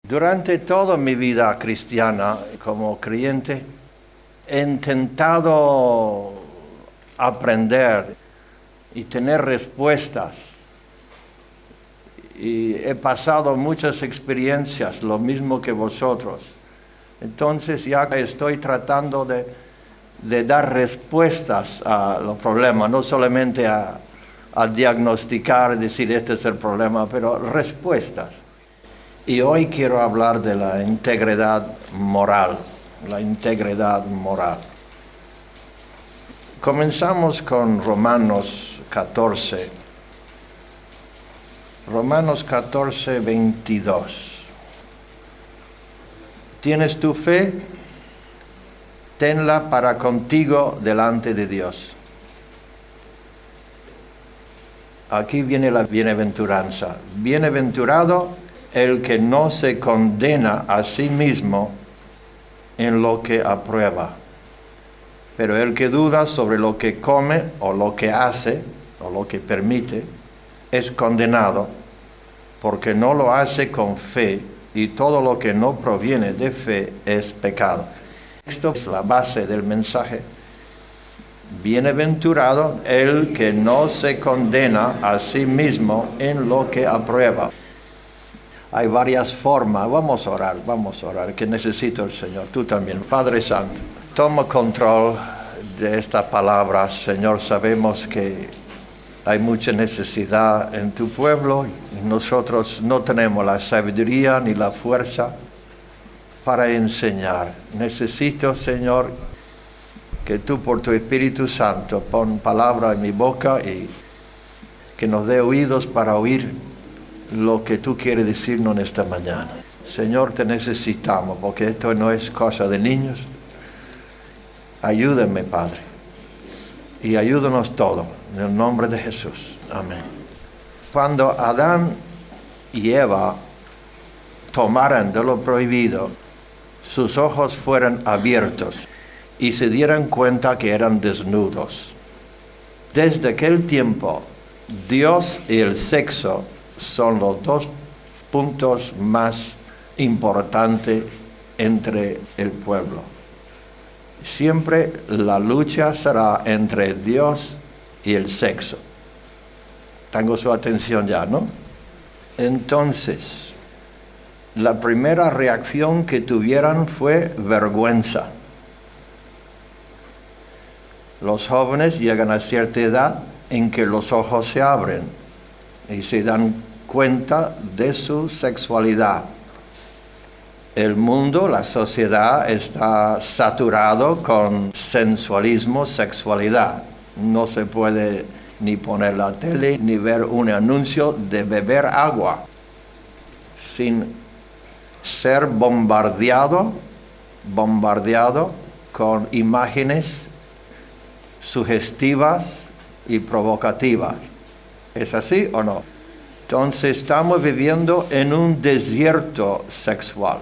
Durante toda mi vida cristiana, como creyente, he intentado aprender y tener respuestas. Y he pasado muchas experiencias, lo mismo que vosotros. Entonces ya estoy tratando de dar respuestas a los problemas, no solamente a diagnosticar, decir este es el problema, pero respuestas. Y hoy quiero hablar de la integridad moral, la integridad moral. Comenzamos con Romanos 14. Romanos 14, 22. ¿Tienes tu fe? Tenla para contigo delante de Dios. Aquí viene la bienaventuranza. Bienaventurado el que no se condena a sí mismo en lo que aprueba, pero el que duda sobre lo que come o lo que hace o lo que permite es condenado, porque no lo hace con fe, y todo lo que no proviene de fe es pecado. Esto es la base del mensaje. Bienaventurado el que no se condena a sí mismo en lo que aprueba. Hay varias formas. Vamos a orar, que necesito el Señor. Tú también, Padre Santo. Toma control de esta palabra, Señor. Sabemos que hay mucha necesidad en tu pueblo y nosotros no tenemos la sabiduría ni la fuerza para enseñar. Necesito, Señor, que tú por tu Espíritu Santo pon palabra en mi boca y que nos dé oídos para oír lo que tú quieres decirnos en esta mañana. Señor, te necesitamos porque esto no es cosa de niños. Ayúdame, Padre, y ayúdanos todos en el nombre de Jesús. Amén. Cuando Adán y Eva tomaran de lo prohibido, sus ojos fueron abiertos y se dieron cuenta que eran desnudos. Desde aquel tiempo, Dios y el sexo son los dos puntos más importantes entre el pueblo. Siempre la lucha será entre Dios y el sexo. Tengo su atención ya, ¿no? Entonces, la primera reacción que tuvieron fue vergüenza. Los jóvenes llegan a cierta edad en que los ojos se abren y se dan cuenta de su sexualidad. El mundo, la sociedad está saturado con sensualismo, sexualidad. No se puede ni poner la tele ni ver un anuncio de beber agua sin ser bombardeado con imágenes sugestivas y provocativas. ¿Es así o no? Entonces estamos viviendo en un desierto sexual.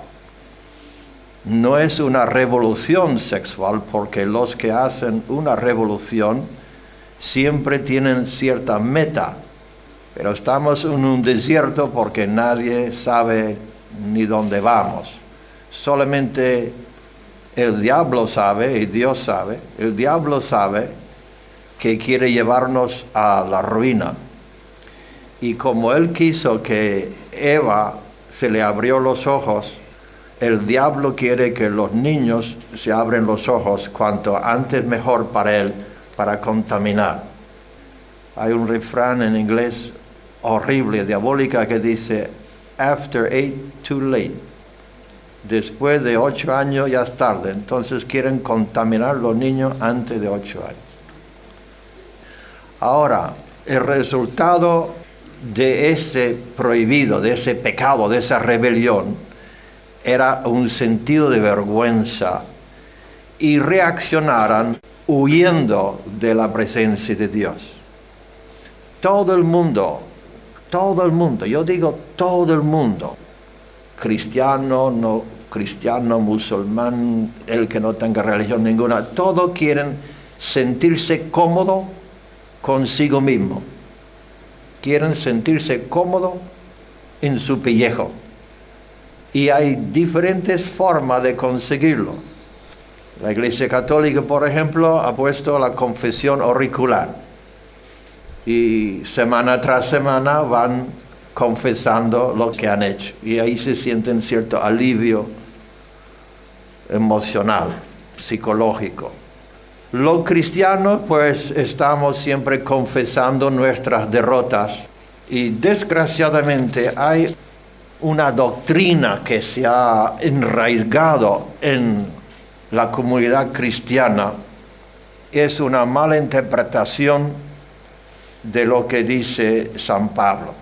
No es una revolución sexual, porque los que hacen una revolución siempre tienen cierta meta. Pero estamos en un desierto porque nadie sabe ni dónde vamos. Solamente el diablo sabe y Dios sabe. El diablo sabe que quiere llevarnos a la ruina. Y como él quiso que Eva se le abrió los ojos, el diablo quiere que los niños se abren los ojos cuanto antes mejor para él, para contaminar. Hay un refrán en inglés horrible, diabólica, que dice, after 8, too late. Después de 8 años ya es tarde. Entonces quieren contaminar los niños antes de 8 años. Ahora, el resultado de ese prohibido, de ese pecado, de esa rebelión, era un sentido de vergüenza y reaccionaron huyendo de la presencia de Dios. Todo el mundo, yo digo todo el mundo, cristiano, no cristiano, musulmán, el que no tenga religión ninguna, todos quieren sentirse cómodo consigo mismo. Quieren sentirse cómodo en su pellejo. Y hay diferentes formas de conseguirlo. La Iglesia Católica, por ejemplo, ha puesto la confesión auricular. Y semana tras semana van confesando lo que han hecho. Y ahí se sienten cierto alivio emocional, psicológico. Los cristianos, pues, estamos siempre confesando nuestras derrotas. Y desgraciadamente hay una doctrina que se ha enraizado en la comunidad cristiana. Es una mala interpretación de lo que dice San Pablo.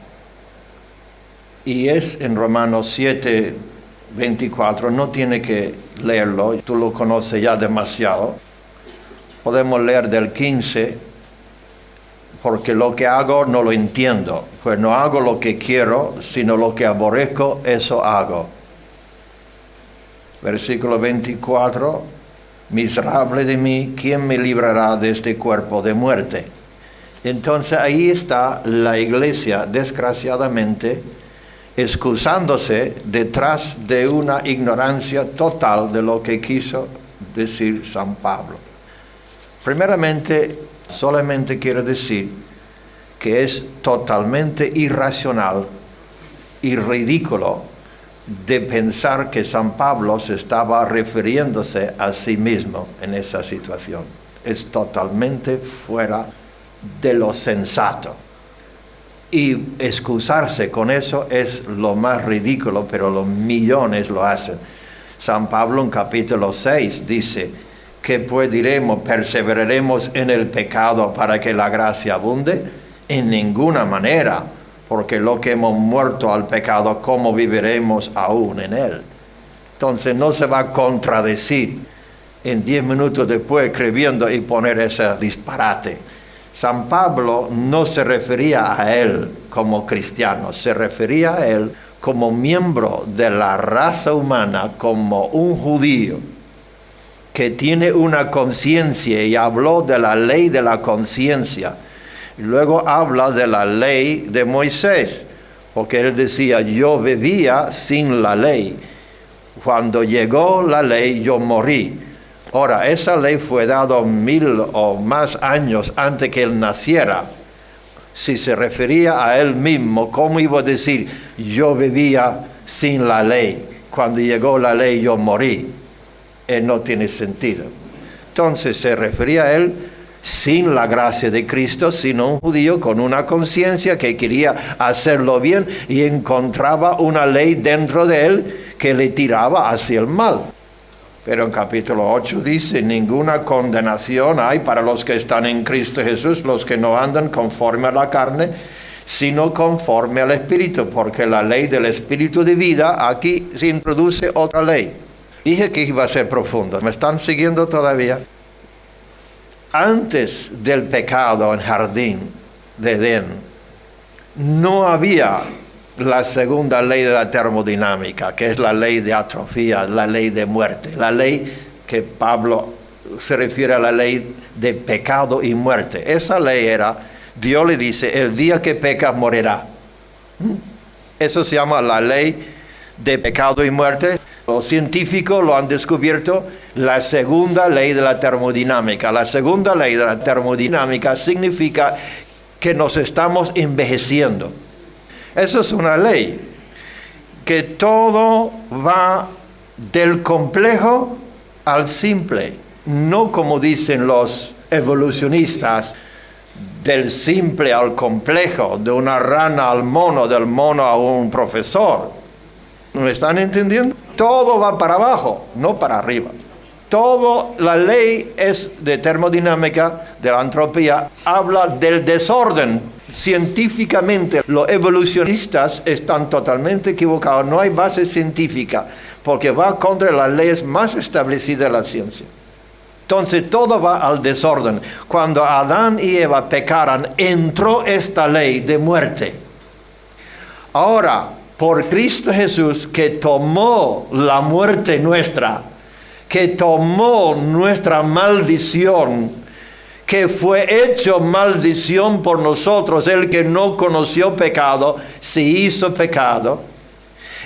Y es en Romanos 7, 24, no tiene que leerlo, tú lo conoces ya demasiado. Podemos leer del 15, porque lo que hago no lo entiendo, pues no hago lo que quiero, sino lo que aborrezco, eso hago. Versículo 24, miserable de mí, ¿quién me librará de este cuerpo de muerte? Entonces ahí está la iglesia, desgraciadamente, excusándose detrás de una ignorancia total de lo que quiso decir San Pablo. Primeramente, solamente quiero decir que es totalmente irracional y ridículo de pensar que San Pablo se estaba refiriéndose a sí mismo en esa situación. Es totalmente fuera de lo sensato. Y excusarse con eso es lo más ridículo, pero los millones lo hacen. San Pablo en capítulo 6 dice, ¿qué pues diremos? ¿Perseveraremos en el pecado para que la gracia abunde? En ninguna manera, porque lo que hemos muerto al pecado, ¿cómo viviremos aún en él? Entonces no se va a contradecir en 10 minutos después escribiendo y poner ese disparate. San Pablo no se refería a él como cristiano, se refería a él como miembro de la raza humana, como un judío que tiene una conciencia, y habló de la ley de la conciencia. Y luego habla de la ley de Moisés, porque él decía, yo vivía sin la ley. Cuando llegó la ley, yo morí. Ahora, esa ley fue dada 1000 o más años antes que él naciera. Si se refería a él mismo, ¿cómo iba a decir, yo vivía sin la ley? Cuando llegó la ley, yo morí. No tiene sentido. Entonces se refería a él sin la gracia de Cristo, sino un judío con una conciencia que quería hacerlo bien y encontraba una ley dentro de él que le tiraba hacia el mal. Pero en capítulo 8 dice, ninguna condenación hay para los que están en Cristo Jesús, los que no andan conforme a la carne, sino conforme al Espíritu, porque la ley del Espíritu de vida, aquí se introduce otra ley. Dije que iba a ser profundo, ¿me están siguiendo todavía? Antes del pecado en jardín de Edén, no había la segunda ley de la termodinámica, que es la ley de atrofía, la ley de muerte, la ley que Pablo se refiere a la ley de pecado y muerte. Esa ley era, Dios le dice, el día que pecas morirá. Eso se llama la ley de pecado y muerte. Los científicos lo han descubierto, la segunda ley de la termodinámica. La segunda ley de la termodinámica significa que nos estamos envejeciendo. Eso es una ley, que todo va del complejo al simple, no como dicen los evolucionistas, del simple al complejo, de una rana al mono, del mono a un profesor. ¿Me están entendiendo? Todo va para abajo, no para arriba. Toda la ley es de termodinámica, de la entropía, habla del desorden. Científicamente, los evolucionistas están totalmente equivocados. No hay base científica, porque va contra las leyes más establecidas de la ciencia. Entonces, todo va al desorden. Cuando Adán y Eva pecaran, entró esta ley de muerte. Ahora, por Cristo Jesús, que tomó la muerte nuestra, que tomó nuestra maldición, que fue hecho maldición por nosotros, el que no conoció pecado, se hizo pecado.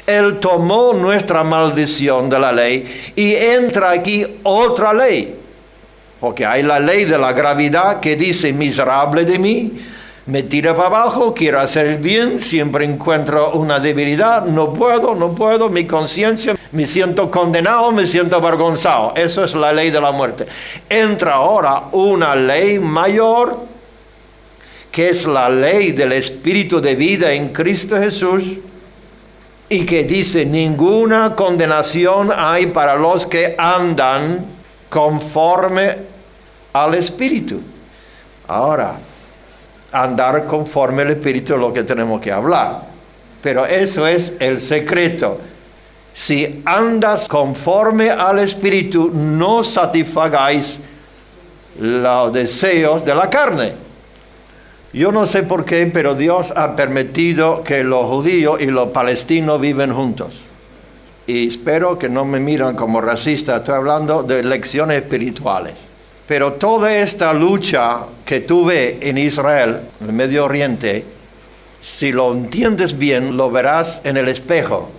Él tomó nuestra maldición de la ley y entra aquí otra ley. Porque hay la ley de la gravedad que dice, miserable de mí, me tira para abajo, quiero hacer el bien, siempre encuentro una debilidad, no puedo, mi conciencia, me siento condenado, me siento avergonzado. Eso es la ley de la muerte. Entra ahora una ley mayor, que es la ley del Espíritu de vida en Cristo Jesús, y que dice, ninguna condenación hay para los que andan conforme al Espíritu. Ahora, andar conforme al Espíritu es lo que tenemos que hablar. Pero eso es el secreto. Si andas conforme al Espíritu, no satisfagáis los deseos de la carne. Yo no sé por qué, pero Dios ha permitido que los judíos y los palestinos viven juntos. Y espero que no me miran como racista, estoy hablando de lecciones espirituales. Pero toda esta lucha que tuve en Israel, en el Medio Oriente, si lo entiendes bien, lo verás en el espejo.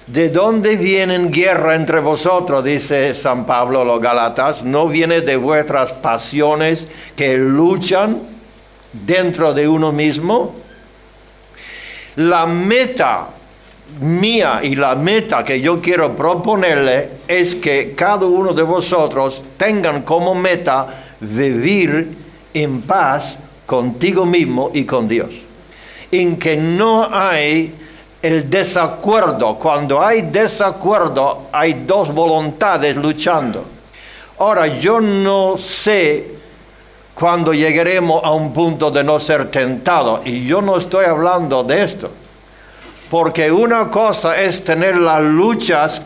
¿De dónde viene guerra entre vosotros? Dice San Pablo a los Gálatas. ¿No viene de vuestras pasiones que luchan dentro de uno mismo? La meta mía y la meta que yo quiero proponerle es que cada uno de vosotros tengan como meta vivir en paz contigo mismo y con Dios. En que no hay el desacuerdo. Cuando hay desacuerdo, hay dos voluntades luchando. Ahora, yo no sé cuando llegaremos a un punto de no ser tentado, y yo no estoy hablando de esto, porque una cosa es tener las luchas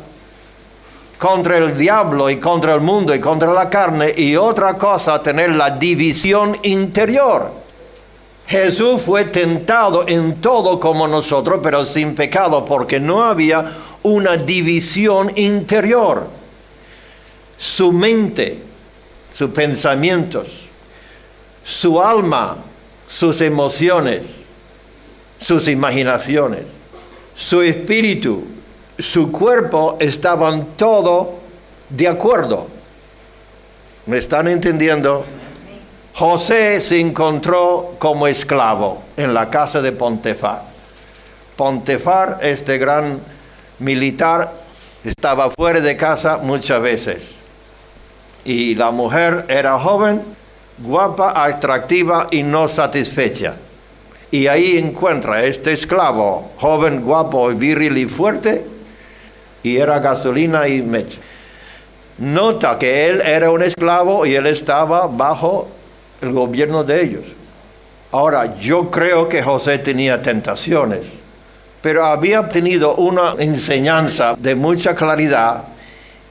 contra el diablo y contra el mundo y contra la carne, y otra cosa tener la división interior. Jesús fue tentado en todo como nosotros, pero sin pecado, porque no había una división interior. Su mente, sus pensamientos, su alma, sus emociones, sus imaginaciones, su espíritu, su cuerpo estaban todos de acuerdo. ¿Me están entendiendo? José se encontró como esclavo en la casa de Potifar. Potifar, este gran militar, estaba fuera de casa muchas veces. Y la mujer era joven, guapa, atractiva y no satisfecha. Y ahí encuentra este esclavo, joven, guapo, viril y fuerte, y era gasolina y mecha. Nota que él era un esclavo y él estaba bajo el gobierno de ellos. Ahora, yo creo que José tenía tentaciones, pero había tenido una enseñanza de mucha claridad,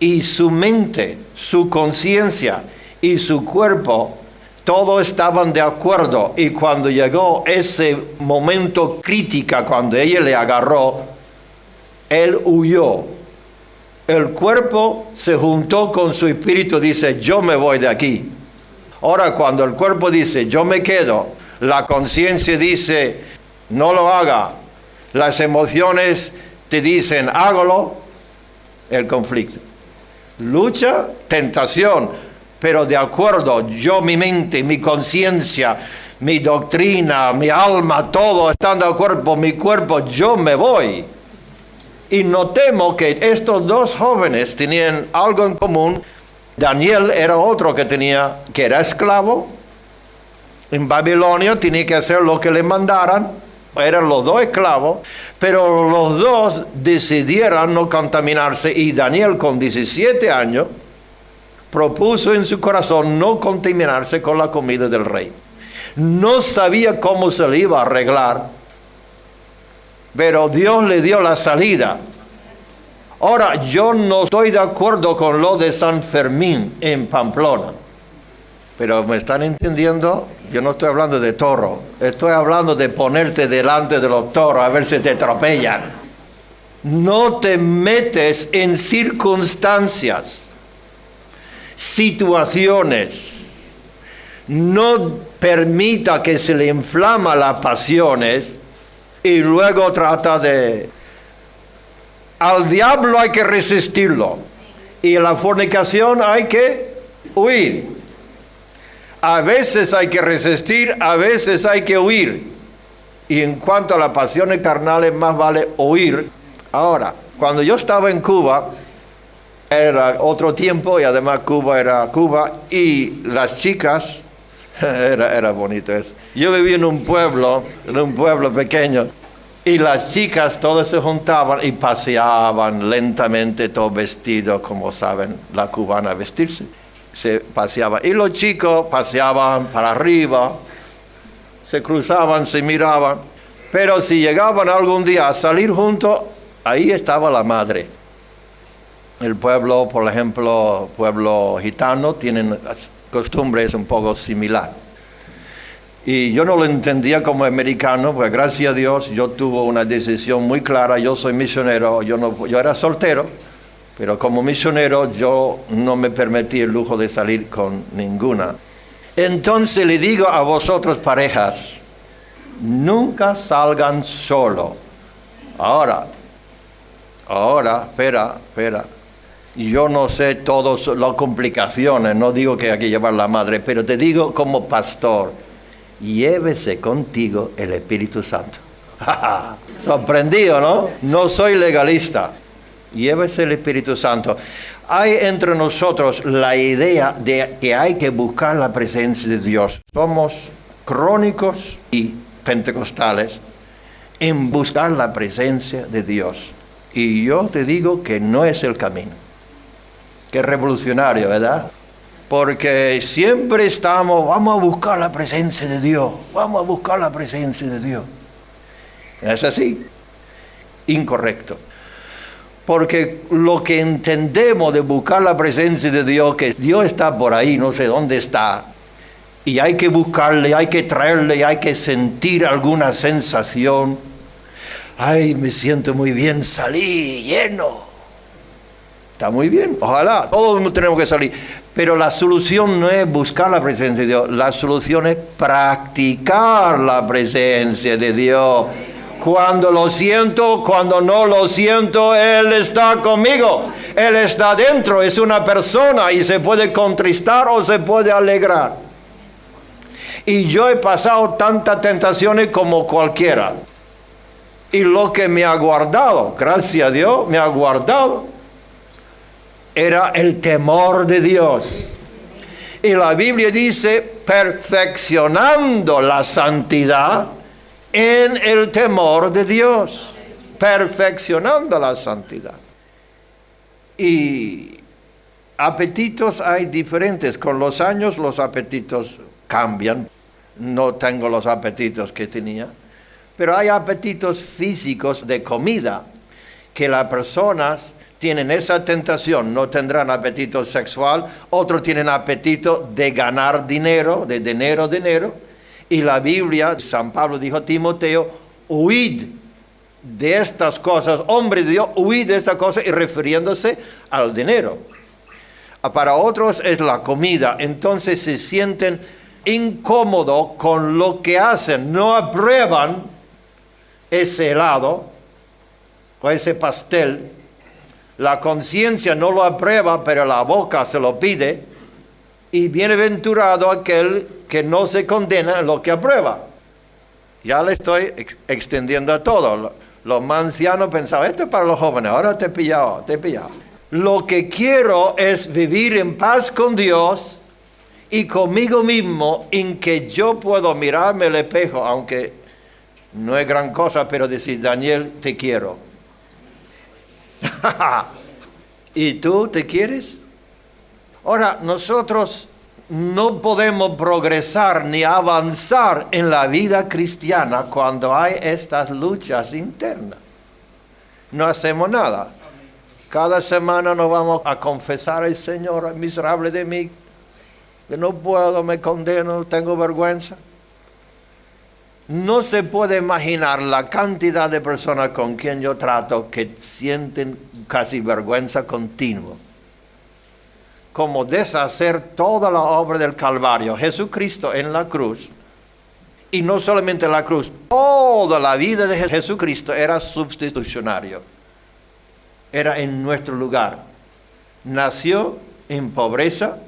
y su mente, su conciencia y su cuerpo, todos estaban de acuerdo. Y cuando llegó ese momento crítico, cuando ella le agarró, él huyó. El cuerpo se juntó con su espíritu, dice, yo me voy de aquí. Ahora, cuando el cuerpo dice, yo me quedo, la conciencia dice, no lo haga. Las emociones te dicen, hágalo. El conflicto. Lucha, tentación, pero de acuerdo, yo, mi mente, mi conciencia, mi doctrina, mi alma, todo están de acuerdo, mi cuerpo, yo me voy. Y notemos que estos dos jóvenes tenían algo en común. Daniel era otro que era esclavo. En Babilonia tenía que hacer lo que le mandaran. Eran los dos esclavos, pero los dos decidieron no contaminarse, y Daniel con 17 años propuso en su corazón no contaminarse con la comida del rey. No sabía cómo se le iba a arreglar, pero Dios le dio la salida. Ahora, yo no estoy de acuerdo con lo de San Fermín en Pamplona, pero ¿me están entendiendo? Yo no estoy hablando de toro, estoy hablando de ponerte delante de los toros a ver si te atropellan. No te metes en circunstancias, situaciones. No permita que se le inflama las pasiones y luego trata de Al diablo hay que resistirlo. Y la fornicación hay que huir. A veces hay que resistir, a veces hay que huir. Y en cuanto a las pasiones carnales, más vale huir. Ahora, cuando yo estaba en Cuba, era otro tiempo y además Cuba era Cuba. Y las chicas, era bonito eso. Yo vivía en un pueblo pequeño. Y las chicas todas se juntaban y paseaban lentamente, todos vestidos, como saben, la cubana vestirse. Se paseaban. Y los chicos paseaban para arriba, se cruzaban, se miraban. Pero si llegaban algún día a salir juntos, ahí estaba la madre. El pueblo, por ejemplo, pueblo gitano, tienen costumbres un poco similares. Y yo no lo entendía como americano, porque gracias a Dios yo tuve una decisión muy clara. Yo soy misionero, yo era soltero, pero como misionero yo no me permití el lujo de salir con ninguna. Entonces le digo a vosotros parejas, nunca salgan solo. Ahora, espera. Yo no sé todas las complicaciones, no digo que hay que llevar la madre, pero te digo como pastor, llévese contigo el Espíritu Santo. Sorprendido, ¿no? No soy legalista. Llévese el Espíritu Santo. Hay entre nosotros la idea de que hay que buscar la presencia de Dios. Somos crónicos y pentecostales en buscar la presencia de Dios. Y yo te digo que no es el camino. Qué revolucionario, ¿verdad? Porque siempre vamos a buscar la presencia de Dios, vamos a buscar la presencia de Dios. ¿Es así? Incorrecto. Porque lo que entendemos de buscar la presencia de Dios, que Dios está por ahí, no sé dónde está, y hay que buscarle, hay que traerle, hay que sentir alguna sensación. Ay, me siento muy bien, salí lleno. Está muy bien, ojalá, todos tenemos que salir. Pero la solución no es buscar la presencia de Dios, la solución es practicar la presencia de Dios. Cuando lo siento, cuando no lo siento, Él está conmigo. Él está dentro, es una persona y se puede contristar o se puede alegrar. Y yo he pasado tantas tentaciones como cualquiera. Y lo que me ha guardado, gracias a Dios, me ha guardado, era el temor de Dios. Y la Biblia dice, perfeccionando la santidad en el temor de Dios. Perfeccionando la santidad. Y apetitos hay diferentes. Con los años los apetitos cambian. No tengo los apetitos que tenía. Pero hay apetitos físicos de comida que las personas tienen esa tentación, no tendrán apetito sexual, otros tienen apetito de ganar dinero, de dinero, y la Biblia, San Pablo dijo a Timoteo, huid de estas cosas, hombre de Dios, huid de estas cosas, y refiriéndose al dinero. Para otros es la comida, entonces se sienten incómodos con lo que hacen, no aprueban ese helado o ese pastel. La conciencia no lo aprueba, pero la boca se lo pide. Y bienaventurado aquel que no se condena en lo que aprueba. Ya le estoy extendiendo a todo. Los más ancianos pensaban, esto es para los jóvenes, ahora te he pillado. Lo que quiero es vivir en paz con Dios y conmigo mismo, en que yo puedo mirarme al espejo, aunque no es gran cosa, pero decir, Daniel, te quiero. ¿Y tú te quieres? Ahora, nosotros no podemos progresar ni avanzar en la vida cristiana cuando hay estas luchas internas. No hacemos nada. Cada semana nos vamos a confesar al Señor, miserable de mí, que no puedo, me condeno, tengo vergüenza. No se puede imaginar la cantidad de personas con quien yo trato que sienten casi vergüenza continua. Como deshacer toda la obra del Calvario. Jesucristo en la cruz, y no solamente la cruz, toda la vida de Jesucristo era sustitucionario. era en nuestro lugar. Nació en pobreza,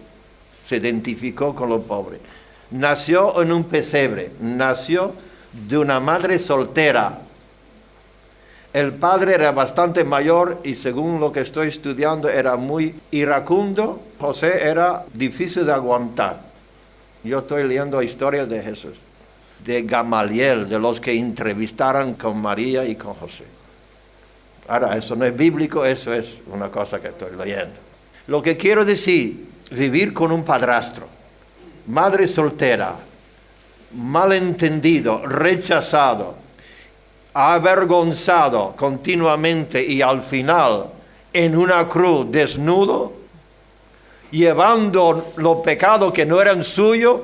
se identificó con los pobres. Nació en un pesebre, nació de una madre soltera. El padre era bastante mayor y según lo que estoy estudiando era muy iracundo. José era difícil de aguantar. Yo estoy leyendo historias de Jesús, de Gamaliel, de los que entrevistaron con María y con José. Ahora, eso no es bíblico, eso es una cosa que estoy leyendo. Lo que quiero decir, vivir con un padrastro, madre soltera, malentendido, rechazado, avergonzado continuamente y al final en una cruz desnudo, llevando los pecados que no eran suyos,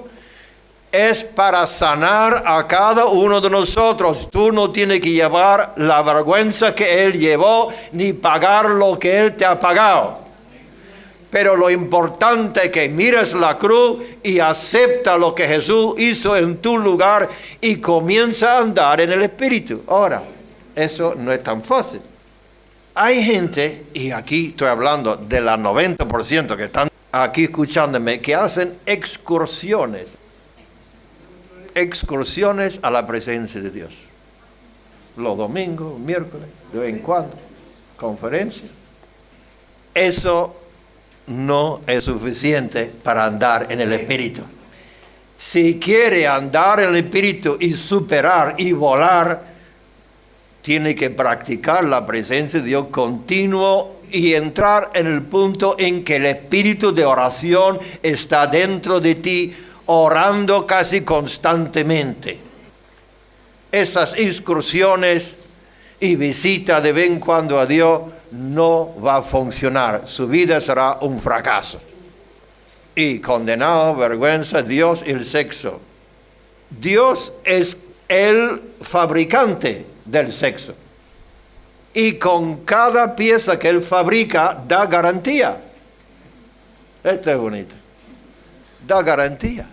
es para sanar a cada uno de nosotros. Tú no tienes que llevar la vergüenza que Él llevó, ni pagar lo que Él te ha pagado. Pero lo importante es que mires la cruz y acepta lo que Jesús hizo en tu lugar y comienza a andar en el Espíritu. Ahora, eso no es tan fácil. Hay gente, y aquí estoy hablando de la 90% que están aquí escuchándome, que hacen excursiones a la presencia de Dios. Los domingos, miércoles, de vez en cuando, conferencias. Eso no es suficiente para andar en el Espíritu. Si quiere andar en el Espíritu y superar y volar, tiene que practicar la presencia de Dios continuo y entrar en el punto en que el espíritu de oración está dentro de ti, orando casi constantemente. Esas excursiones y visitas de vez en cuando a Dios no va a funcionar. Su vida será un fracaso. Y condenado, vergüenza, Dios y el sexo. Dios es el fabricante del sexo. Y con cada pieza que Él fabrica, da garantía. Esto es bonito. Da garantía.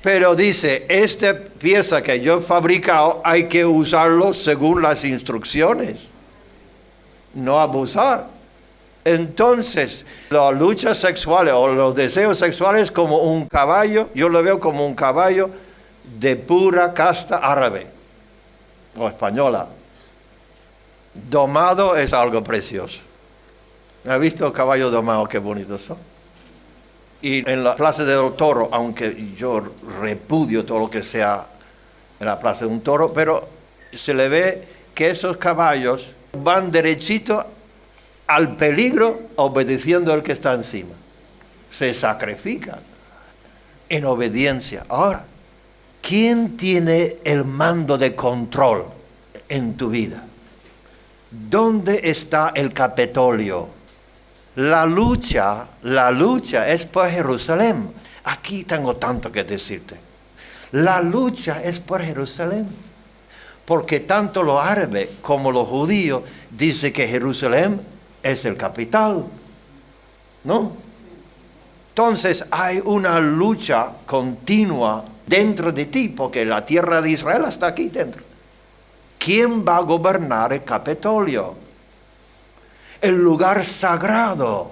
Pero dice, esta pieza que yo he fabricado hay que usarlo según las instrucciones. No abusar. Entonces, las luchas sexuales o los deseos sexuales como un caballo, yo lo veo como un caballo de pura casta árabe o española. Domado es algo precioso. ¿Has visto el caballo domado? Qué bonitos son. Y en la plaza del toro, aunque yo repudio todo lo que sea en la plaza de un toro, pero se le ve que esos caballos van derechito al peligro obedeciendo al que está encima. Se sacrifican en obediencia. Ahora, ¿quién tiene el mando de control en tu vida? ¿Dónde está el Capitolio? La lucha es por Jerusalén. Aquí tengo tanto que decirte. La lucha es por Jerusalén. Porque tanto los árabes como los judíos dicen que Jerusalén es el capital. ¿No? Entonces hay una lucha continua dentro de ti, porque la tierra de Israel está aquí dentro. ¿Quién va a gobernar el Capitolio? El lugar sagrado,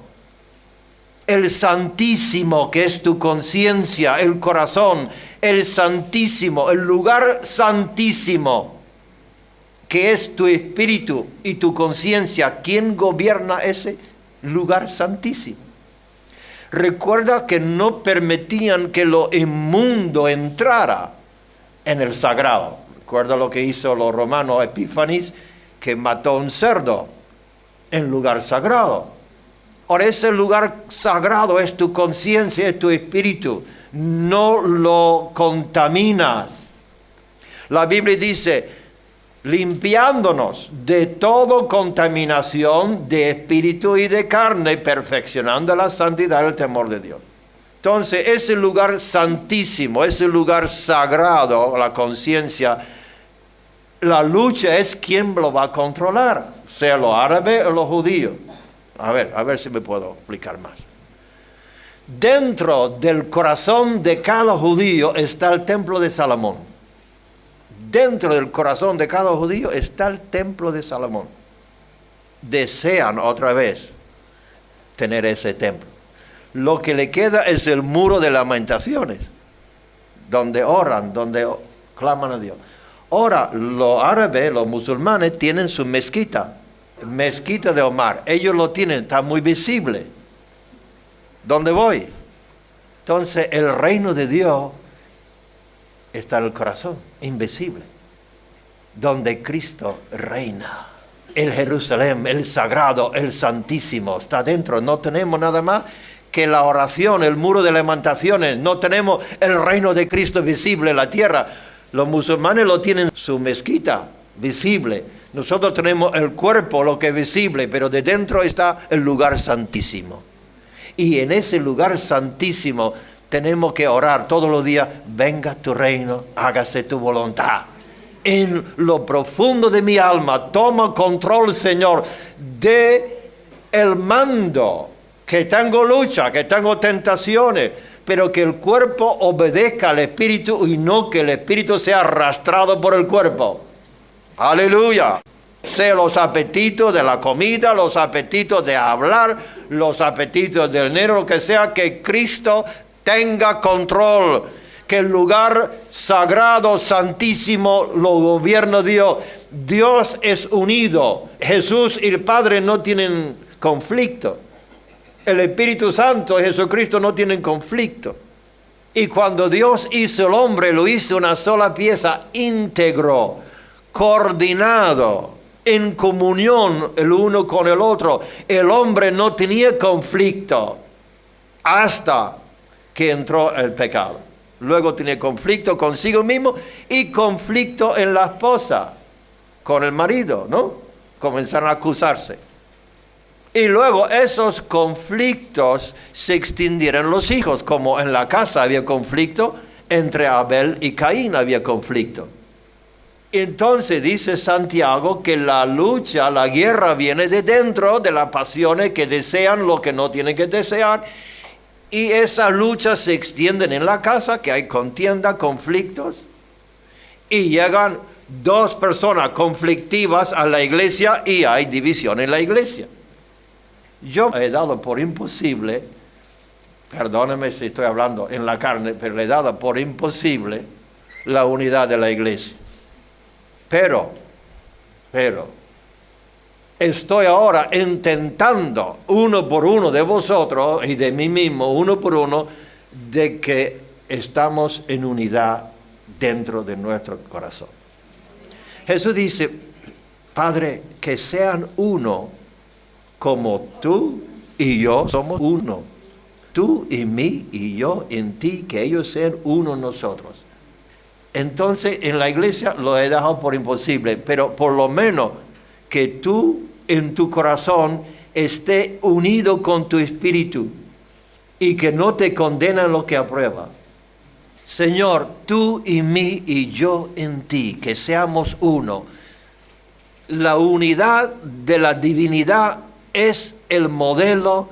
el santísimo que es tu conciencia, el corazón, el santísimo, el lugar santísimo que es tu espíritu y tu conciencia. ¿Quién gobierna ese lugar santísimo? Recuerda que no permitían que lo inmundo entrara en el sagrado. Recuerda lo que hizo los romanos Epífanes, que mató un cerdo en lugar sagrado. Ahora ese lugar sagrado es tu conciencia, es tu espíritu. No lo contaminas. La Biblia dice, limpiándonos de toda contaminación de espíritu y de carne, perfeccionando la santidad y el temor de Dios. Entonces ese lugar santísimo, ese lugar sagrado, la conciencia, la lucha es quién lo va a controlar, sea los árabes o los judíos. A ver si me puedo explicar más. Dentro del corazón de cada judío está el templo de Salomón. Dentro del corazón de cada judío está el templo de Salomón. desean otra vez tener ese templo. Lo que le queda es el muro de lamentaciones, donde oran, donde claman a Dios. Ahora, los árabes, los musulmanes, tienen su mezquita de Omar. Ellos lo tienen, está muy visible. ¿Dónde voy? Entonces, el reino de Dios está en el corazón, invisible, donde Cristo reina. El Jerusalén, el sagrado, el santísimo, está dentro. No tenemos nada más que la oración, el muro de lamentaciones. No tenemos el reino de Cristo visible en la tierra. Los musulmanes lo tienen su mezquita visible. Nosotros tenemos el cuerpo, lo que es visible, pero de dentro está el lugar santísimo. Y en ese lugar santísimo tenemos que orar todos los días: venga tu reino, hágase tu voluntad. En lo profundo de mi alma, toma control, Señor, de el mando. Que tengo lucha, que tengo tentaciones, pero que el cuerpo obedezca al Espíritu y no que el Espíritu sea arrastrado por el cuerpo. Aleluya. Sea los apetitos de la comida, los apetitos de hablar, los apetitos del dinero, lo que sea, que Cristo tenga control. Que el lugar sagrado, santísimo, lo gobierna Dios. Dios es unido. Jesús y el Padre no tienen conflicto. El Espíritu Santo y Jesucristo no tienen conflicto. Y cuando Dios hizo el hombre, lo hizo una sola pieza, íntegro, coordinado, en comunión el uno con el otro. El hombre no tenía conflicto hasta que entró el pecado. Luego tenía conflicto consigo mismo y conflicto en la esposa, con el marido, ¿no? Comenzaron a acusarse. Y luego esos conflictos se extendieron a los hijos, como en la casa había conflicto, entre Abel y Caín había conflicto. Entonces dice Santiago que la lucha, la guerra viene de dentro, de las pasiones que desean lo que no tienen que desear. Y esa lucha se extienden en la casa, que hay contienda, conflictos. Y llegan dos personas conflictivas a la iglesia y hay división en la iglesia. Yo he dado por imposible, perdóneme si estoy hablando en la carne, pero le he dado por imposible la unidad de la iglesia. Pero, estoy ahora intentando uno por uno de vosotros y de mí mismo, uno por uno, de que estamos en unidad dentro de nuestro corazón. Jesús dice: Padre, que sean uno como tú y yo somos uno. Tú y mí y yo en ti, que ellos sean uno en nosotros. Entonces en la iglesia lo he dejado por imposible, pero por lo menos que tú en tu corazón esté unido con tu espíritu y que no te condena lo que aprueba. Señor, tú y mí y yo en ti, que seamos uno. La unidad de la divinidad es el modelo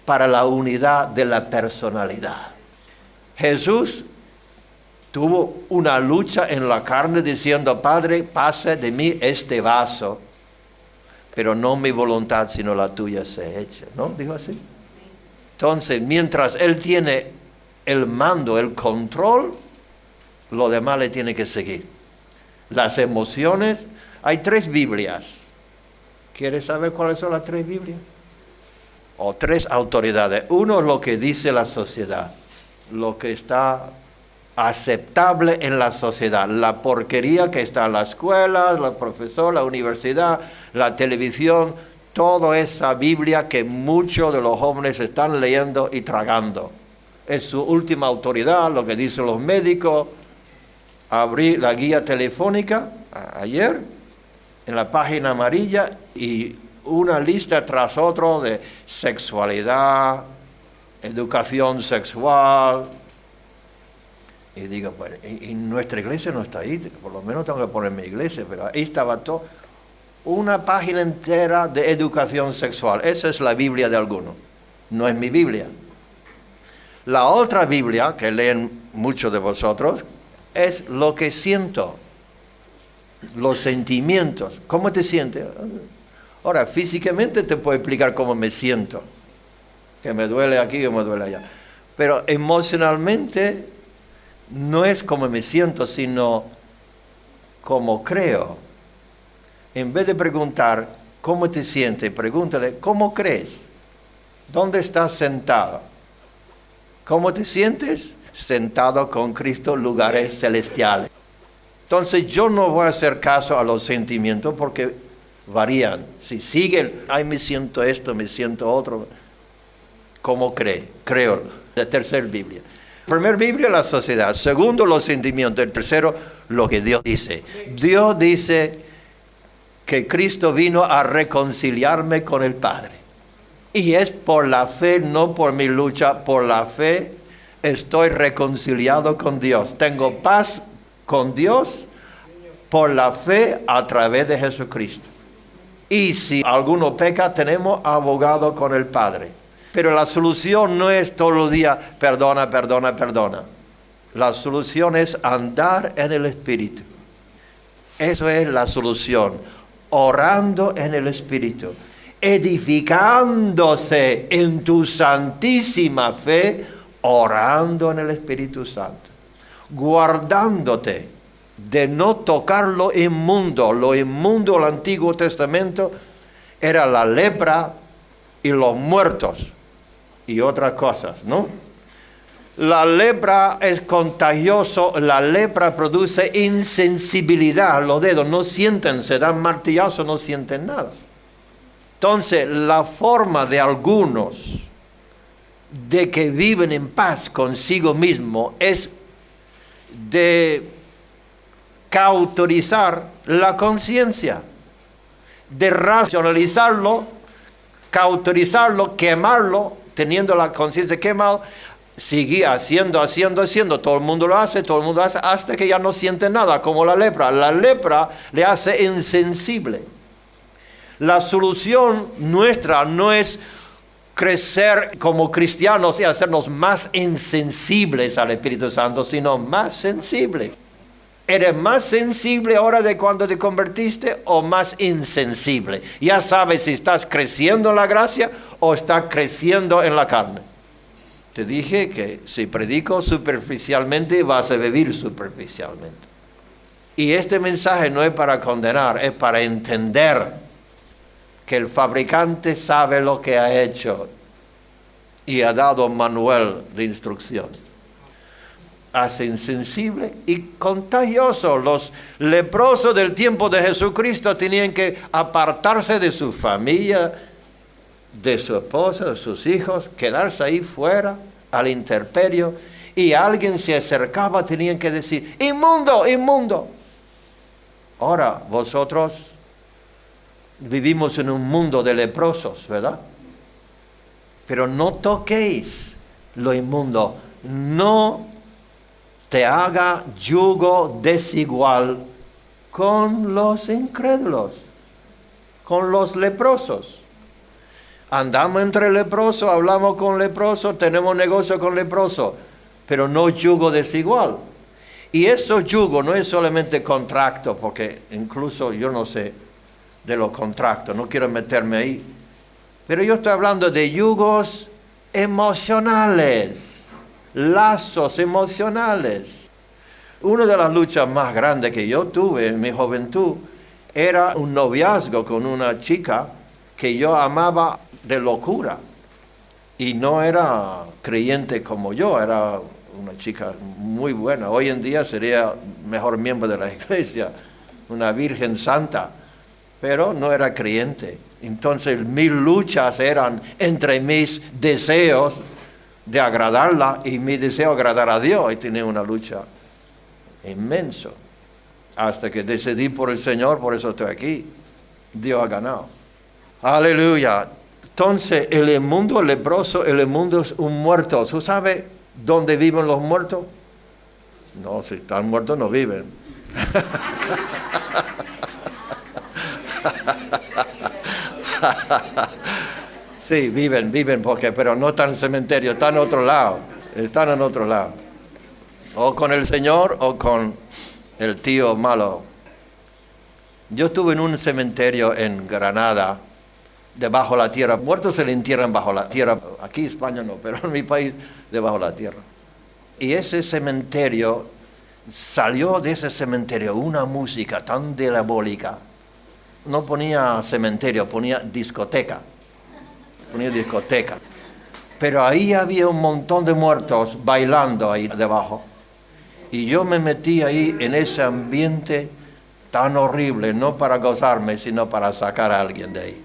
para la unidad de la personalidad. Jesús tuvo una lucha en la carne diciendo: Padre, pasa de mí este vaso, pero no mi voluntad sino la tuya sea hecha. ¿No? Dijo así. Entonces, mientras Él tiene el mando, el control, lo demás le tiene que seguir. Las emociones, hay 3 Biblias. ¿Quieres saber cuáles son las 3 Biblias? O 3 autoridades. Uno es lo que dice la sociedad, lo que está aceptable en la sociedad, la porquería que está en la escuela, los profesores, la universidad, la televisión, toda esa Biblia que muchos de los jóvenes están leyendo y tragando. Es su última autoridad, lo que dicen los médicos. Abrí la guía telefónica ayer en la página amarilla y una lista tras otra de sexualidad, educación sexual. Y digo, pues, y nuestra iglesia no está ahí, por lo menos tengo que poner mi iglesia, pero ahí estaba todo, una página entera de educación sexual. Esa es la Biblia de algunos, no es mi Biblia. La otra Biblia, que leen muchos de vosotros, es lo que siento, los sentimientos. ¿Cómo te sientes? Ahora, físicamente te puedo explicar cómo me siento, que me duele aquí o me duele allá. Pero emocionalmente no es como me siento, sino como creo. En vez de preguntar cómo te sientes, pregúntale cómo crees. ¿Dónde estás sentado? ¿Cómo te sientes? Sentado con Cristo en lugares celestiales. Entonces yo no voy a hacer caso a los sentimientos porque varían. Si siguen, ay, me siento esto, me siento otro. ¿Cómo cree? Creo. La tercera Biblia. Primer Biblia, la sociedad. Segundo, los sentimientos. El tercero, lo que Dios dice. Dios dice que Cristo vino a reconciliarme con el Padre. Y es por la fe, no por mi lucha, por la fe estoy reconciliado con Dios. Tengo paz con Dios por la fe a través de Jesucristo. Y si alguno peca, tenemos abogado con el Padre. Pero la solución no es todos los días, perdona, perdona, perdona. La solución es andar en el Espíritu. Eso es la solución. Orando en el Espíritu. Edificándose en tu santísima fe, orando en el Espíritu Santo. Guardándote de no tocar lo inmundo. Lo inmundo del Antiguo Testamento era la lepra y los muertos y otras cosas, ¿no? La lepra es contagioso, la lepra produce insensibilidad, los dedos no sienten, se dan martillazos, no sienten nada. Entonces, la forma de algunos de que viven en paz consigo mismo es de cauterizar la conciencia, de racionalizarlo, cauterizarlo, quemarlo, teniendo la conciencia quemada, sigue haciendo, todo el mundo lo hace, hasta que ya no siente nada, como la lepra. La lepra le hace insensible. La solución nuestra no es crecer como cristianos y hacernos más insensibles al Espíritu Santo, sino más sensibles. ¿Eres más sensible ahora de cuando te convertiste o más insensible? Ya sabes si estás creciendo en la gracia o estás creciendo en la carne. Te dije que si predico superficialmente vas a vivir superficialmente. Y este mensaje no es para condenar, es para entender que el fabricante sabe lo que ha hecho y ha dado manual de instrucción. Hace insensible y contagioso. Los leprosos del tiempo de Jesucristo tenían que apartarse de su familia, de su esposa, de sus hijos, quedarse ahí fuera, al intemperio, y alguien se acercaba, tenían que decir, inmundo, inmundo. Ahora, vosotros vivimos en un mundo de leprosos, ¿verdad? Pero no toquéis lo inmundo, no te haga yugo desigual con los incrédulos, con los leprosos. Andamos entre leprosos, hablamos con leprosos, tenemos negocio con leprosos, pero no yugo desigual. Y eso yugo no es solamente contrato, porque incluso yo no sé de los contratos, no quiero meterme ahí. Pero yo estoy hablando de yugos emocionales. Lazos emocionales. Una de las luchas más grandes que yo tuve en mi juventud era un noviazgo con una chica que yo amaba de locura. Y no era creyente como yo, era una chica muy buena. Hoy en día sería mejor miembro de la iglesia, una virgen santa, pero no era creyente. Entonces mis luchas eran entre mis deseos de agradarla y mi deseo de agradar a Dios, y tenía una lucha inmensa hasta que decidí por el Señor, por eso estoy aquí. Dios ha ganado. Aleluya. Entonces el mundo leproso, el mundo es un muerto. ¿Tú sabes dónde viven los muertos? No, si están muertos no viven. Sí, viven, pero no están en el cementerio, están en otro lado, O con el Señor o con el tío malo. Yo estuve en un cementerio en Granada debajo de la tierra. Muertos se le entierran bajo la tierra. Aquí en España no, pero en mi país debajo de la tierra. Y ese cementerio, salió de ese cementerio una música tan diabólica. No ponía cementerio, ponía discoteca. Pero ahí había un montón de muertos bailando ahí debajo. Y yo me metí ahí en ese ambiente tan horrible, no para gozarme, sino para sacar a alguien de ahí.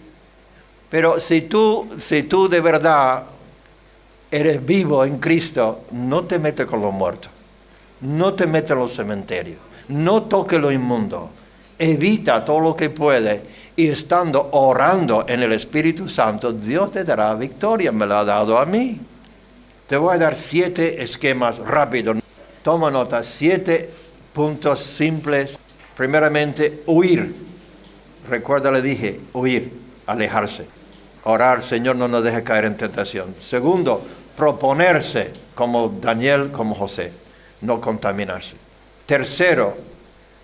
Pero si tú de verdad eres vivo en Cristo, no te metes con los muertos. No te metes en los cementerios. No toques lo inmundo. Evita todo lo que puede. Y estando orando en el Espíritu Santo, Dios te dará victoria. Me lo ha dado a mí. Te voy a dar 7 esquemas rápidos. Toma nota, 7 puntos simples. Primeramente, huir. Recuerda, le dije, huir, alejarse. Orar, Señor, no nos deje caer en tentación. Segundo, proponerse, como Daniel, como José, no contaminarse. Tercero,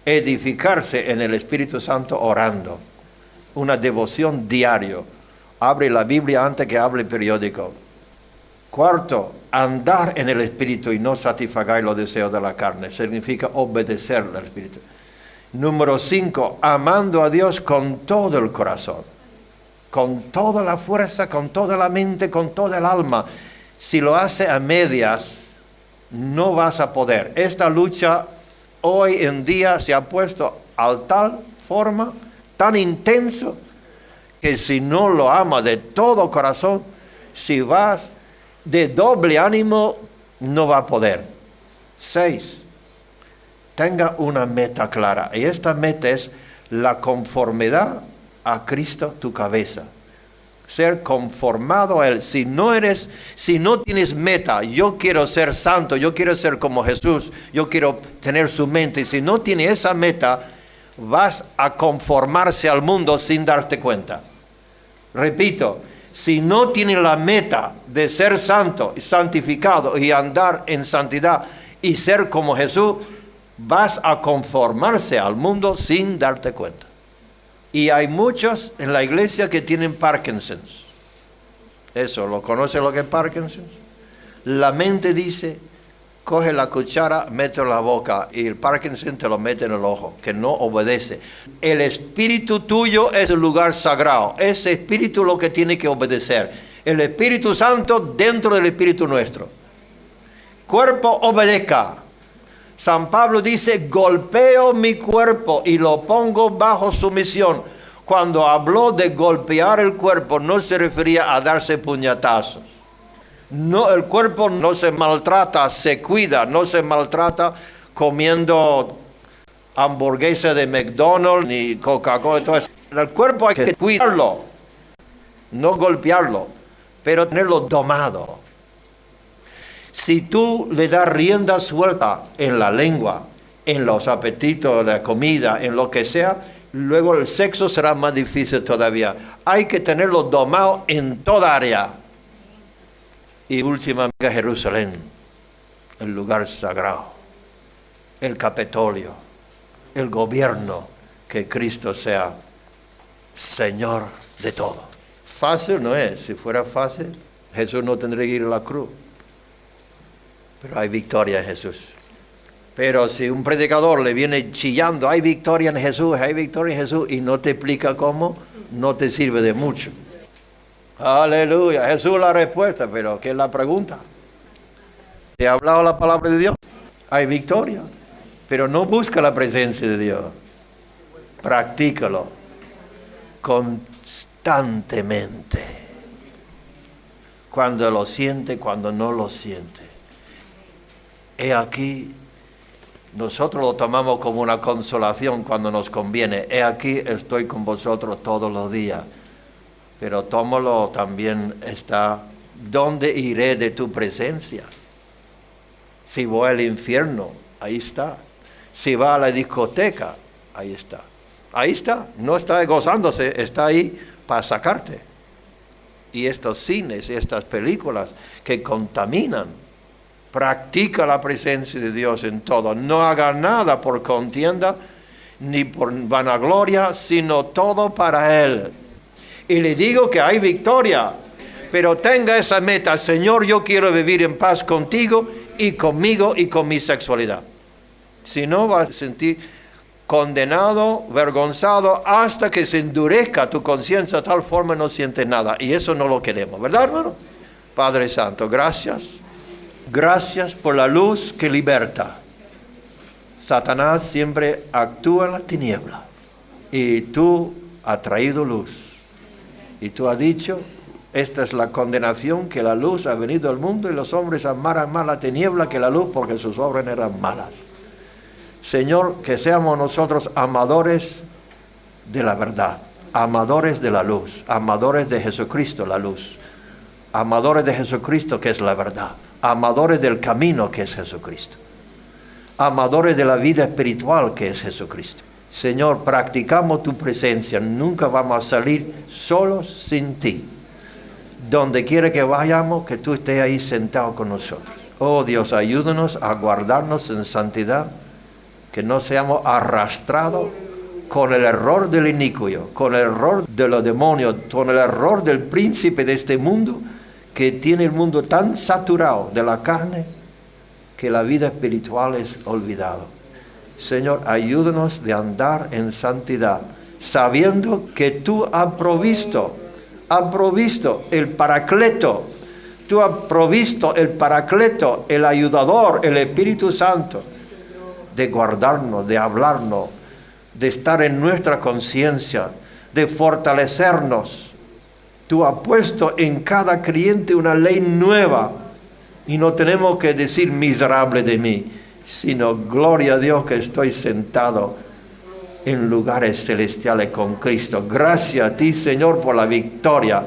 edificarse en el Espíritu Santo orando. Una devoción diario. Abre la Biblia antes que hable el periódico. Cuarto, andar en el Espíritu y no satisfacer los deseos de la carne. Significa obedecer al Espíritu. Número 5, amando a Dios con todo el corazón. Con toda la fuerza, con toda la mente, con toda el alma. Si lo hace a medias, no vas a poder. Esta lucha hoy en día se ha puesto a tal forma, tan intenso, que si no lo ama de todo corazón, si vas de doble ánimo, no va a poder. 6, tenga una meta clara. Y esta meta es la conformidad a Cristo, tu cabeza. Ser conformado a Él. Si no tienes meta, yo quiero ser santo, yo quiero ser como Jesús, yo quiero tener su mente. Y si no tienes esa meta, vas a conformarse al mundo sin darte cuenta. Repito, si no tienes la meta de ser santo y santificado y andar en santidad y ser como Jesús, vas a conformarse al mundo sin darte cuenta. Y hay muchos en la iglesia que tienen Parkinson's. Eso, ¿lo conoce lo que es Parkinson's? La mente dice, coge la cuchara, mete en la boca y el Parkinson te lo mete en el ojo, que no obedece. El espíritu tuyo es el lugar sagrado. Ese espíritu lo que tiene que obedecer. El Espíritu Santo dentro del espíritu nuestro. Cuerpo obedezca. San Pablo dice, golpeo mi cuerpo y lo pongo bajo sumisión. Cuando habló de golpear el cuerpo, no se refería a darse puñetazos. No, el cuerpo no se maltrata, se cuida, no se maltrata comiendo hamburguesa de McDonald's ni Coca-Cola y todo eso. El cuerpo hay que cuidarlo, no golpearlo, pero tenerlo domado. Si tú le das rienda suelta en la lengua, en los apetitos de la comida, en lo que sea, luego el sexo será más difícil todavía. Hay que tenerlo domado en toda área. Y últimamente Jerusalén, el lugar sagrado, el Capitolio, el gobierno, que Cristo sea Señor de todo. Fácil no es. Si fuera fácil, Jesús no tendría que ir a la cruz. Pero hay victoria en Jesús. Pero si un predicador le viene chillando, hay victoria en Jesús, y no te explica cómo, no te sirve de mucho. Aleluya, Jesús la respuesta, pero ¿qué es la pregunta? ¿Te ha hablado la palabra de Dios? Hay victoria, pero no busca la presencia de Dios. Practícalo constantemente. Cuando lo siente, cuando no lo siente. He aquí, nosotros lo tomamos como una consolación cuando nos conviene. He aquí, estoy con vosotros todos los días. Pero tómalo también está, ¿dónde iré de tu presencia? Si voy al infierno, ahí está. Si va a la discoteca, ahí está. Ahí está, no está gozándose, está ahí para sacarte. Y estos cines y estas películas que contaminan. Practica la presencia de Dios en todo. No haga nada por contienda ni por vanagloria, sino todo para Él. Y le digo que hay victoria. Pero tenga esa meta, Señor, yo quiero vivir en paz contigo y conmigo y con mi sexualidad. Si no, vas a sentir condenado, vergonzado, hasta que se endurezca tu conciencia de tal forma no sientes nada. Y eso no lo queremos, ¿verdad, hermano? Padre Santo, gracias. Gracias por la luz que liberta. Satanás siempre actúa en la tiniebla. Y tú has traído luz. Y tú has dicho, esta es la condenación, que la luz ha venido al mundo y los hombres amaran más la tiniebla que la luz porque sus obras eran malas. Señor, que seamos nosotros amadores de la verdad, amadores de la luz, amadores de Jesucristo, la luz, amadores de Jesucristo, que es la verdad, amadores del camino, que es Jesucristo, amadores de la vida espiritual, que es Jesucristo. Señor, practicamos tu presencia, nunca vamos a salir solos sin ti. Donde quiera que vayamos, que tú estés ahí sentado con nosotros. Oh Dios, ayúdanos a guardarnos en santidad, que no seamos arrastrados con el error del inicuo, con el error de los demonios, con el error del príncipe de este mundo, que tiene el mundo tan saturado de la carne, que la vida espiritual es olvidado. Señor, ayúdanos de andar en santidad, sabiendo que tú has provisto el Paracleto, tú has provisto el Paracleto, el ayudador, el Espíritu Santo, de guardarnos, de hablarnos, de estar en nuestra conciencia, de fortalecernos. Tú has puesto en cada creyente una ley nueva y no tenemos que decir miserable de mí, sino gloria a Dios que estoy sentado en lugares celestiales con Cristo. Gracias a ti, Señor, por la victoria.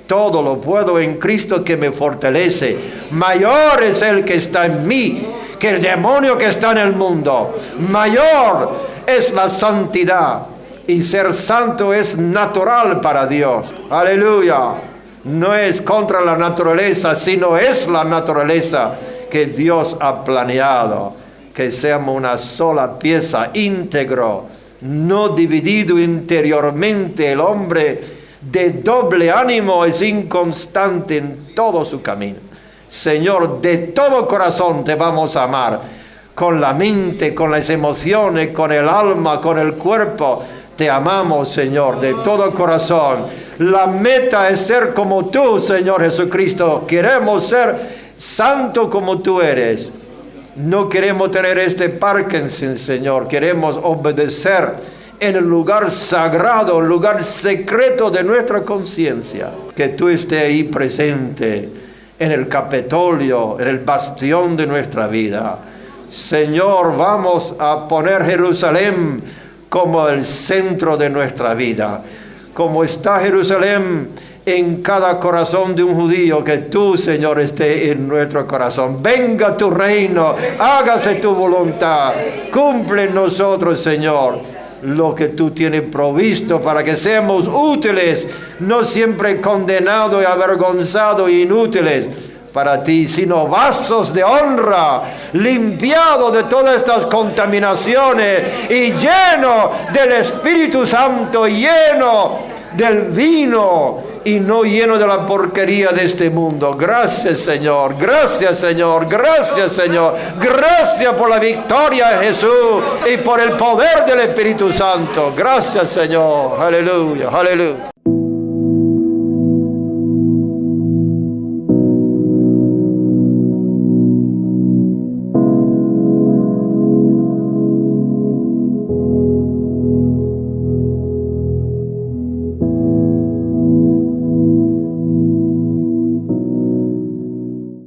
Todo lo puedo en Cristo que me fortalece. Mayor es el que está en mí que el demonio que está en el mundo. Mayor es la santidad. Y ser santo es natural para Dios. Aleluya. No es contra la naturaleza, sino es la naturaleza que Dios ha planeado. Que seamos una sola pieza, íntegro, no dividido interiormente. El hombre de doble ánimo es inconstante en todo su camino. Señor, de todo corazón te vamos a amar, con la mente, con las emociones, con el alma, con el cuerpo. Te amamos, Señor, de todo corazón. La meta es ser como tú, Señor Jesucristo. Queremos ser santo como tú eres. No queremos tener este Parkinson, Señor. Queremos obedecer en el lugar sagrado, el lugar secreto de nuestra conciencia. Que tú estés ahí presente, en el Capitolio, en el bastión de nuestra vida. Señor, vamos a poner Jerusalén como el centro de nuestra vida. Como está Jerusalén en cada corazón de un judío, que tú, Señor, estés en nuestro corazón. Venga tu reino, hágase tu voluntad. Cumple en nosotros, Señor, lo que tú tienes provisto para que seamos útiles, no siempre condenados y avergonzados e inútiles para ti, sino vasos de honra, limpiados de todas estas contaminaciones y lleno del Espíritu Santo, lleno del vino y no lleno de la porquería de este mundo. Gracias, Señor. Gracias, Señor. Gracias, Señor. Gracias por la victoria de Jesús y por el poder del Espíritu Santo. Gracias, Señor. Aleluya. Aleluya.